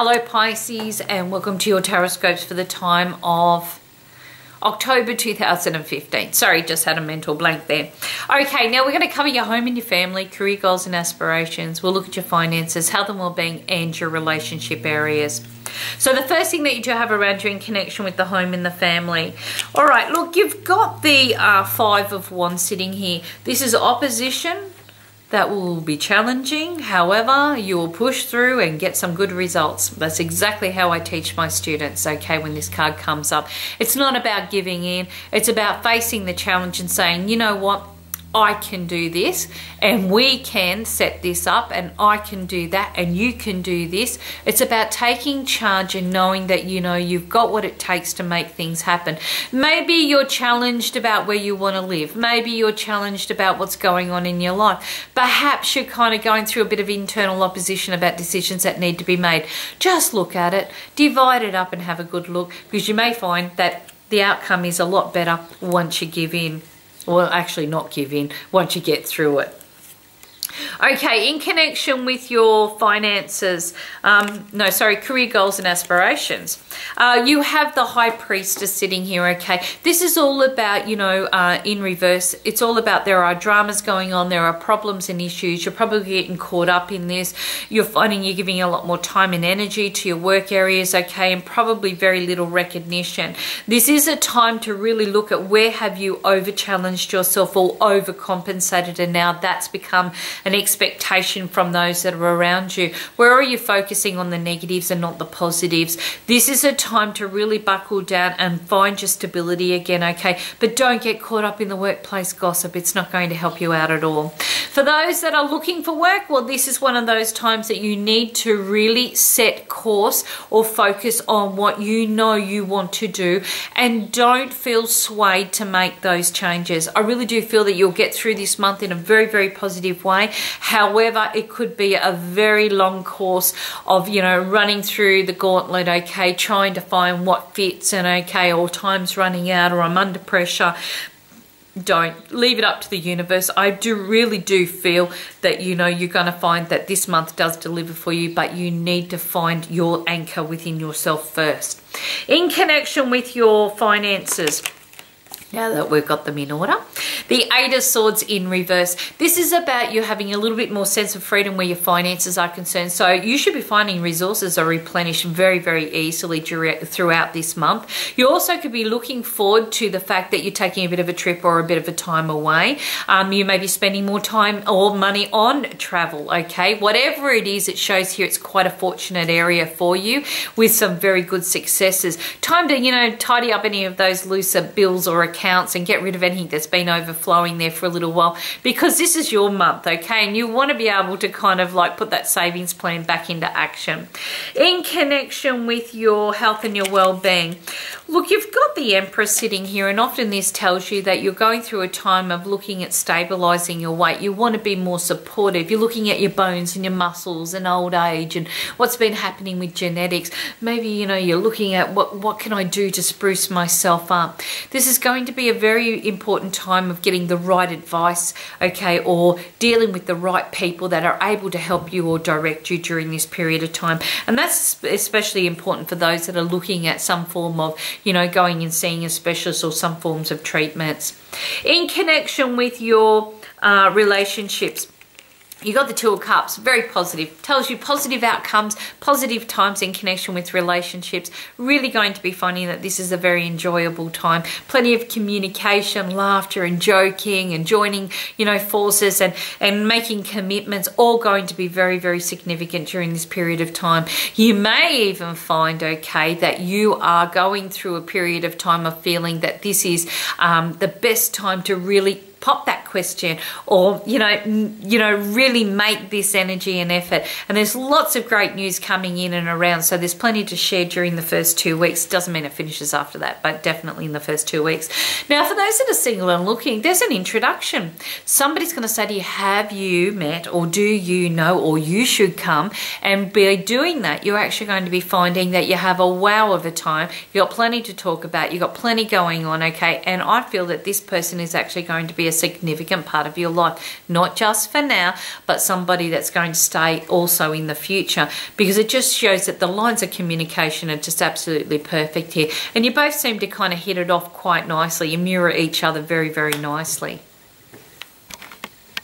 Hello Pisces, and welcome to your Tarotscopes for the time of October 2015. Sorry, just had a mental blank there. Okay, now we're going to cover your home and your family, career goals and aspirations. We'll look at your finances, health and well-being, and your relationship areas. So the first thing that you do have around you in connection with the home and the family. All right, look, you've got the Five of Wands sitting here. This is opposition. That will be challenging. However, you will push through and get some good results. That's exactly how I teach my students, okay, when this card comes up. It's not about giving in. It's about facing the challenge and saying, you know what? I can do this and we can set this up and I can do that and you can do this. It's about taking charge and knowing that, you know, you've got what it takes to make things happen. Maybe you're challenged about where you want to live. Maybe you're challenged about what's going on in your life. Perhaps you're kind of going through a bit of internal opposition about decisions that need to be made. Just look at it, divide it up and have a good look, because you may find that the outcome is a lot better once you give in. Well, actually not give in, once you get through it. Okay, in connection with your finances, career goals and aspirations. You have the High Priestess sitting here, okay? This is all about, you know, in reverse, it's all about there are dramas going on, there are problems and issues. You're probably getting caught up in this. You're finding you're giving a lot more time and energy to your work areas, okay, and probably very little recognition. This is a time to really look at where have you over-challenged yourself or overcompensated, and now that's become an expectation from those that are around you. Where are you focusing on the negatives and not the positives? This is a time to really buckle down and find your stability again, okay? But don't get caught up in the workplace gossip. It's not going to help you out at all. For those that are looking for work, well, this is one of those times that you need to really set course or focus on what you know you want to do, and don't feel swayed to make those changes. I really do feel that you'll get through this month in a very, very positive way. However, it could be a very long course of, you know, running through the gauntlet, okay, trying to find what fits, and okay, or time's running out, or I'm under pressure. Don't leave it up to the universe. I really do feel that, you know, you're going to find that this month does deliver for you, but you need to find your anchor within yourself first. In connection with your finances, now that we've got them in order, the Eight of Swords in reverse. This is about you having a little bit more sense of freedom where your finances are concerned. So you should be finding resources are replenished very, very easily throughout this month. You also could be looking forward to the fact that you're taking a bit of a trip or a bit of a time away. You may be spending more time or money on travel, okay? Whatever it is, it shows here it's quite a fortunate area for you with some very good successes. Time to, you know, tidy up any of those looser bills or accounts and get rid of anything that's been overflowing there for a little while, because this is your month, okay, and you want to be able to kind of like put that savings plan back into action. In connection with your health and your well-being, look, you've got the Empress sitting here, and often this tells you that you're going through a time of looking at stabilizing your weight. You want to be more supportive. You're looking at your bones and your muscles and old age and what's been happening with genetics. Maybe, you know, you're looking at what can I do to spruce myself up. This is going to be a very important time of getting the right advice, okay, or dealing with the right people that are able to help you or direct you during this period of time. And that's especially important for those that are looking at some form of, you know, going and seeing a specialist or some forms of treatments. In connection with your relationships, you got the Two of Cups, very positive. Tells you positive outcomes, positive times in connection with relationships. Really going to be finding that this is a very enjoyable time. Plenty of communication, laughter and joking and joining, you know, forces and making commitments, all going to be very, very significant during this period of time. You may even find, okay, that you are going through a period of time of feeling that this is the best time to really pop that question, or you know really make this energy and effort. And there's lots of great news coming in and around, so there's plenty to share during the first 2 weeks. Doesn't mean it finishes after that, but definitely in the first 2 weeks. Now for those that are single and looking, there's an introduction. Somebody's going to say to you, have you met, or do you know, or you should come, and by doing that you're actually going to be finding that you have a wow of a time. You've got plenty to talk about, you've got plenty going on, okay, and I feel that this person is actually going to be a significant significant part of your life, not just for now, but somebody that's going to stay also in the future, because it just shows that the lines of communication are just absolutely perfect here. And you both seem to kind of hit it off quite nicely. You mirror each other very, very nicely.